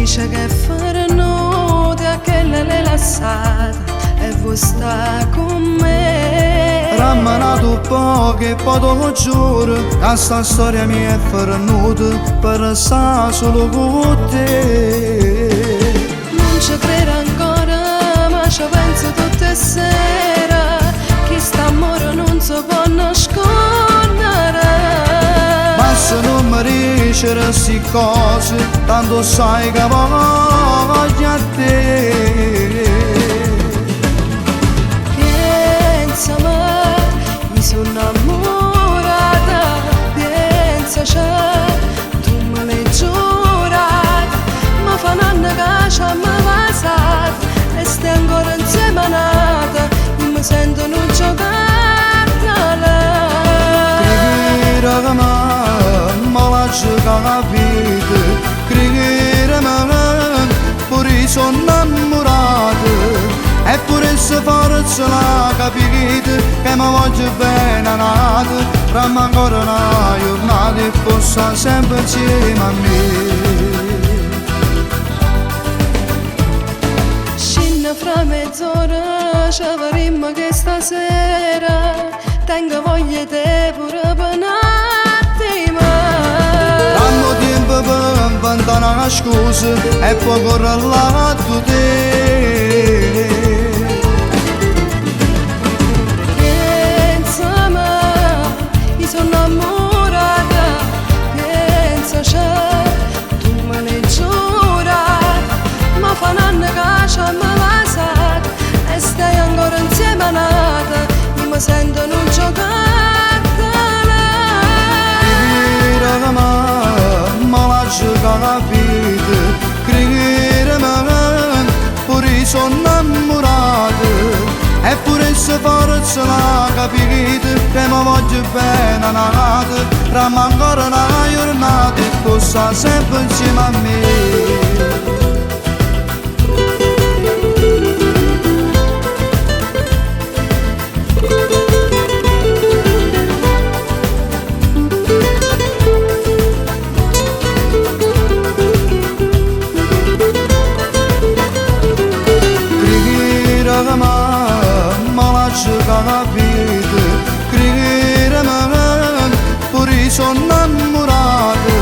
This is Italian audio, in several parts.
dice che faranno a che l'è lassata e vuoi sta con me. Rammanato poco e poi te lo giuro che sta storia mia è farannuta per stare solo con te. Non ci credo ancora, ma ci penso tutte le sere, che sta amore non si può nascondere. Ma se non mi dici queste cose, tanto sai che voglio a te. Pensami, mi sono innamorata, pensaci, tu me l'hai giurato, ma fa un anno che ci abbiamo passato e stai ancora insieme a nata, io mi sento non giocare a lei. Crede che me lascio capire, crede che pure sono innamorato. Eppure se forza la capite che mi voglio bene nato, ramma ancora una giornata e possa sempre insieme a me. Scinna fra mezz'ora ci faremo che stasera, tengo voglia te pure per un attimo. Dammo tempo per inventare una scusa e poi correre là tu te. Sono innamorata, pensaci, tu me l'hai giurato, ma fa un anno che ci abbiamo passato e stai ancora insieme a nata, io mi sento non giocare a lei. Crede che me lascio capire, crede che pure sono innamorato. Eppure se forza la capite che mi voglio bene nato, ramma ancora una giornata e possa sempre insieme a me. Capite, crede che pure sono innamorato.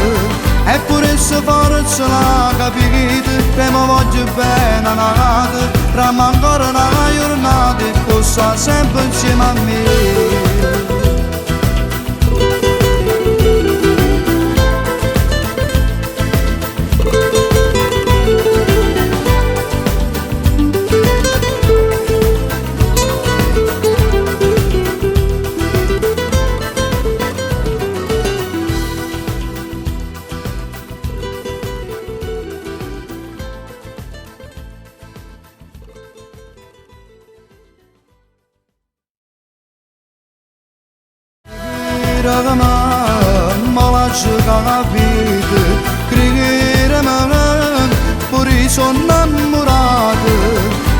Eppure se forza la capite che mi voglio bene nato, ramma ancora una giornata e possa sempre insieme a me. Crede che me lascio capire, crede che pure sono innamorato.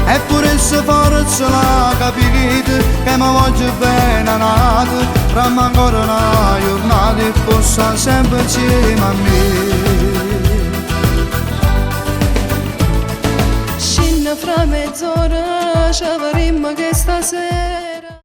Eppure se forza la capite che mi voglio bene nato, ramma ancora una giornata e possa sempre insieme a me. Scinna fra mezz'ora ci faremo che stasera.